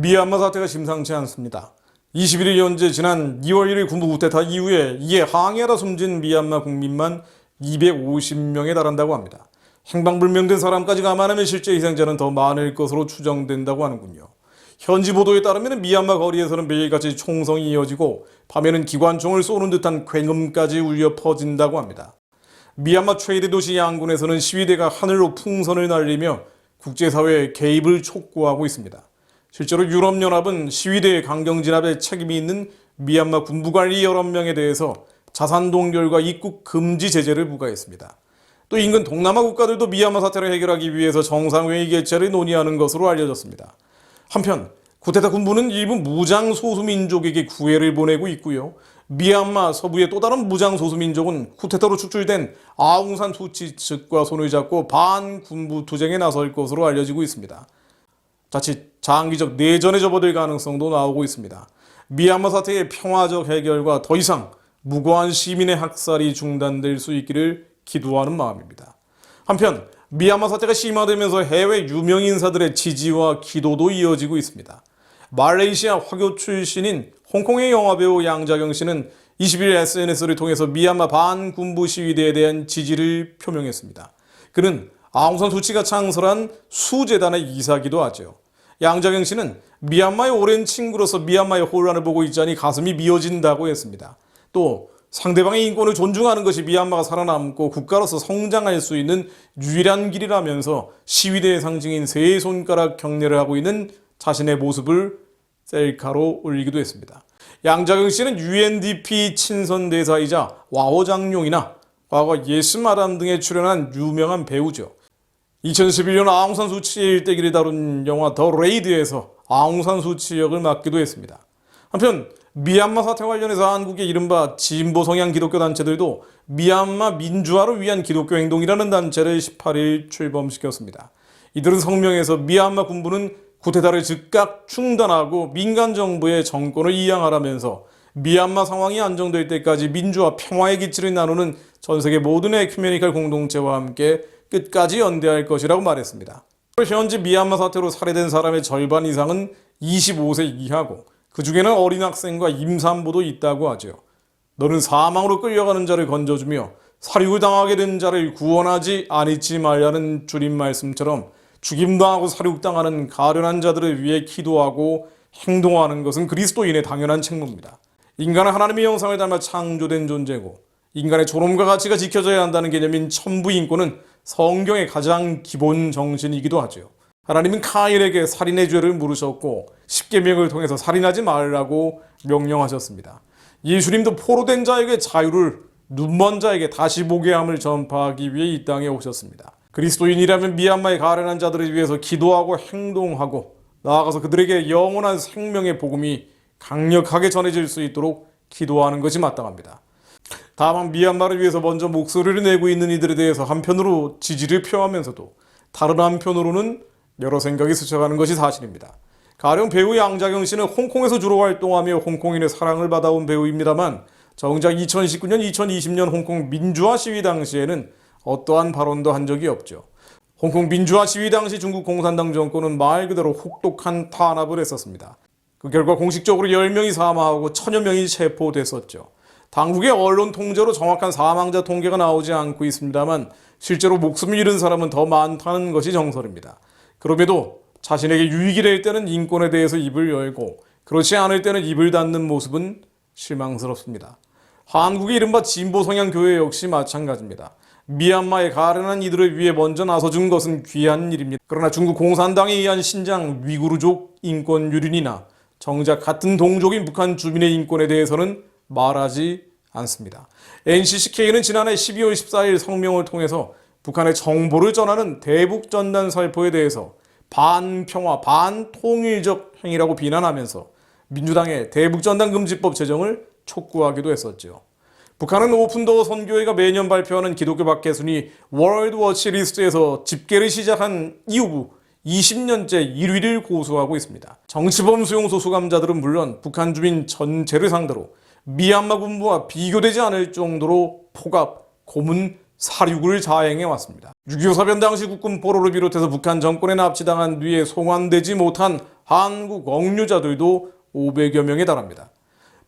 미얀마 사태가 심상치 않습니다. 21일 현재 지난 2월 1일 군부 쿠데타 이후에 이에 항의하다 숨진 미얀마 국민만 250명에 달한다고 합니다. 행방불명된 사람까지 감안하면 실제 희생자는 더 많을 것으로 추정된다고 하는군요. 현지 보도에 따르면 미얀마 거리에서는 매일같이 총성이 이어지고 밤에는 기관총을 쏘는 듯한 굉음까지 울려 퍼진다고 합니다. 미얀마 최대 도시 양군에서는 시위대가 하늘로 풍선을 날리며 국제사회의 개입을 촉구하고 있습니다. 실제로 유럽연합은 시위대의 강경 진압에 책임이 있는 미얀마 군부관리 11명에 대해서 자산 동결과 입국 금지 제재를 부과했습니다. 또 인근 동남아 국가들도 미얀마 사태를 해결하기 위해서 정상회의 개최를 논의하는 것으로 알려졌습니다. 한편 쿠데타 군부는 일부 무장 소수민족에게 구애를 보내고 있고요. 미얀마 서부의 또 다른 무장 소수민족은 쿠데타로 축출된 아웅산 수치 측과 손을 잡고 반군부 투쟁에 나설 것으로 알려지고 있습니다. 자칫 장기적 내전에 접어들 가능성도 나오고 있습니다. 미얀마 사태의 평화적 해결과 더 이상 무고한 시민의 학살이 중단될 수 있기를 기도하는 마음입니다. 한편 미얀마 사태가 심화되면서 해외 유명 인사들의 지지와 기도도 이어지고 있습니다. 말레이시아 화교 출신인 홍콩의 영화배우 양자경 씨는 20일 SNS를 통해서 미얀마 반군부 시위대에 대한 지지를 표명했습니다. 그는 아웅산 수치가 창설한 수재단의 이사기도 하죠. 양자경 씨는 미얀마의 오랜 친구로서 미얀마의 혼란을 보고 있자니 가슴이 미어진다고 했습니다. 또 상대방의 인권을 존중하는 것이 미얀마가 살아남고 국가로서 성장할 수 있는 유일한 길이라면서 시위대의 상징인 세 손가락 경례를 하고 있는 자신의 모습을 셀카로 올리기도 했습니다. 양자경 씨는 UNDP 친선대사이자 와호 장룡이나 과거 예스 마담 등에 출연한 유명한 배우죠. 2011년 아웅산 수치의 일대기를 다룬 영화 더 레이드에서 아웅산 수치 역을 맡기도 했습니다. 한편 미얀마 사태 관련해서 한국의 이른바 진보 성향 기독교 단체들도 미얀마 민주화를 위한 기독교 행동이라는 단체를 18일 출범시켰습니다. 이들은 성명에서 미얀마 군부는 쿠데타를 즉각 중단하고 민간 정부의 정권을 이양하라면서 미얀마 상황이 안정될 때까지 민주화 평화의 기치를 나누는 전 세계 모든 에큐메니컬 공동체와 함께 끝까지 연대할 것이라고 말했습니다. 현재 미얀마 사태로 살해된 사람의 절반 이상은 25세 이하고 그 중에는 어린 학생과 임산부도 있다고 하죠. 너는 사망으로 끌려가는 자를 건져주며 살육을 당하게 된 자를 구원하지 아니치 말라는 주님 말씀처럼 죽임당하고 살육당하는 가련한 자들을 위해 기도하고 행동하는 것은 그리스도인의 당연한 책무입니다. 인간은 하나님의 형상을 닮아 창조된 존재고 인간의 존엄과 가치가 지켜져야 한다는 개념인 천부인권은 성경의 가장 기본 정신이기도 하죠. 하나님은 카인에게 살인의 죄를 물으셨고 십계명을 통해서 살인하지 말라고 명령하셨습니다. 예수님도 포로된 자에게 자유를, 눈먼 자에게 다시 보게 함을 전파하기 위해 이 땅에 오셨습니다. 그리스도인이라면 미얀마의 가련한 자들을 위해서 기도하고 행동하고 나아가서 그들에게 영원한 생명의 복음이 강력하게 전해질 수 있도록 기도하는 것이 마땅합니다. 다만 미얀마를 위해서 먼저 목소리를 내고 있는 이들에 대해서 한편으로 지지를 표하면서도 다른 한편으로는 여러 생각이 스쳐가는 것이 사실입니다. 가령 배우 양자경 씨는 홍콩에서 주로 활동하며 홍콩인의 사랑을 받아온 배우입니다만 정작 2019년, 2020년 홍콩 민주화 시위 당시에는 어떠한 발언도 한 적이 없죠. 홍콩 민주화 시위 당시 중국 공산당 정권은 말 그대로 혹독한 탄압을 했었습니다. 그 결과 공식적으로 10명이 사망하고 1000여 명이 체포됐었죠. 당국의 언론 통제로 정확한 사망자 통계가 나오지 않고 있습니다만 실제로 목숨을 잃은 사람은 더 많다는 것이 정설입니다. 그럼에도 자신에게 유익이 될 때는 인권에 대해서 입을 열고 그렇지 않을 때는 입을 닫는 모습은 실망스럽습니다. 한국의 이른바 진보 성향 교회 역시 마찬가지입니다. 미얀마의 가련한 이들을 위해 먼저 나서준 것은 귀한 일입니다. 그러나 중국 공산당에 의한 신장 위구르족 인권 유린이나 정작 같은 동족인 북한 주민의 인권에 대해서는 말하지 않습니다. NCCK는 지난해 12월 14일 성명을 통해서 북한의 정보를 전하는 대북전단 살포에 대해서 반평화, 반통일적 행위라고 비난하면서 민주당의 대북전단 금지법 제정을 촉구하기도 했었죠. 북한은 오픈도어 선교회가 매년 발표하는 기독교 박해 순위 월드워치 리스트에서 집계를 시작한 이후 20년째 1위를 고수하고 있습니다. 정치범 수용 소수감자들은 물론 북한 주민 전체를 상대로 미얀마 군부와 비교되지 않을 정도로 폭압, 고문, 살육을 자행해 왔습니다. 6.25 사변 당시 국군 포로를 비롯해서 북한 정권에 납치당한 뒤에 송환되지 못한 한국 억류자들도 500여 명에 달합니다.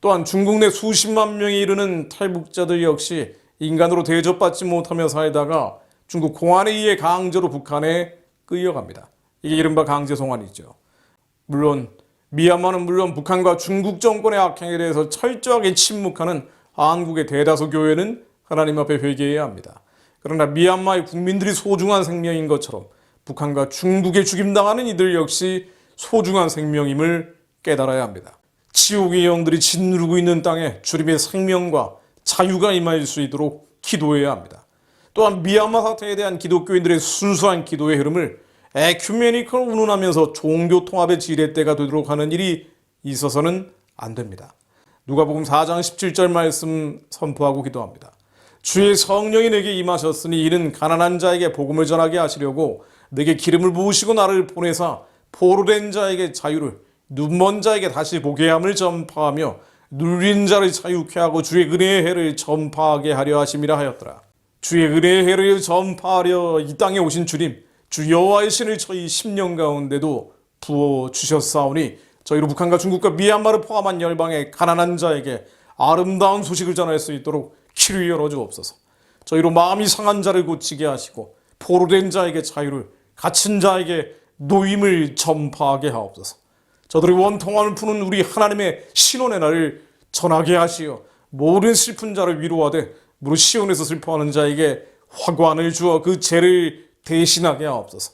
또한 중국 내 수십만 명에 이르는 탈북자들 역시 인간으로 대접받지 못하며 살다가 중국 공안에 의해 강제로 북한에 끌려갑니다. 이게 이른바 강제 송환이죠. 물론 미얀마는 북한과 중국 정권의 악행에 대해서 철저하게 침묵하는 한국의 대다수 교회는 하나님 앞에 회개해야 합니다. 그러나 미얀마의 국민들이 소중한 생명인 것처럼 북한과 중국에 죽임당하는 이들 역시 소중한 생명임을 깨달아야 합니다. 지옥의 영들이 짓누르고 있는 땅에 주님의 생명과 자유가 임할 수 있도록 기도해야 합니다. 또한 미얀마 사태에 대한 기독교인들의 순수한 기도의 흐름을 에큐메니컬 운운하면서 종교 통합의 지렛대가 되도록 하는 일이 있어서는 안 됩니다. 누가복음 4장 17절 말씀 선포하고 기도합니다. 주의 성령이 내게 임하셨으니 이는 가난한 자에게 복음을 전하게 하시려고 내게 기름을 부으시고 나를 보내사 포로된 자에게 자유를, 눈먼 자에게 다시 보게 함을 전파하며 눌린 자를 자유케 하고 주의 은혜의 해를 전파하게 하려 하심이라 하였더라. 주의 은혜의 해를 전파하려 이 땅에 오신 주님, 주 여호와의 신을 저희 10년 가운데도 부어주셨사오니 저희로 북한과 중국과 미얀마를 포함한 열방의 가난한 자에게 아름다운 소식을 전할 수 있도록 길을 열어주옵소서. 저희로 마음이 상한 자를 고치게 하시고 포로된 자에게 자유를, 갇힌 자에게 노임을 전파하게 하옵소서. 저들의 원통함을 푸는 우리 하나님의 신원의 날을 전하게 하시어 모든 슬픈 자를 위로하되 무릇 시온에서 슬퍼하는 자에게 화관을 주어 그 죄를 대신하게 하옵소서.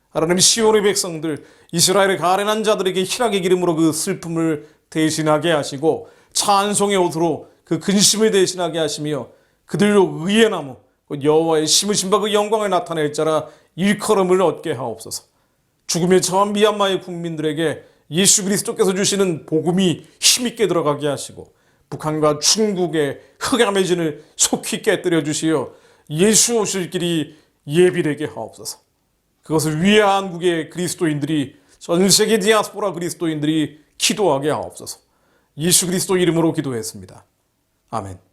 하나님, 시온의 백성들, 이스라엘의 가련한 자들에게 희락의 기름으로 그 슬픔을 대신하게 하시고 찬송의 옷으로 그 근심을 대신하게 하시며 그들로 의의 나무 여호와의 심으신 바 그 영광을 나타낼 자라 일컬음을 얻게 하옵소서. 죽음에 처한 미얀마의 국민들에게 예수 그리스도께서 주시는 복음이 힘있게 들어가게 하시고 북한과 중국의 흑암의 진을 속히 깨뜨려 주시어 예수 오실 길이 예비되게 하옵소서. 그것을 위해 한국의 그리스도인들이, 전 세계 디아스포라 그리스도인들이 기도하게 하옵소서. 예수 그리스도 이름으로 기도했습니다. 아멘.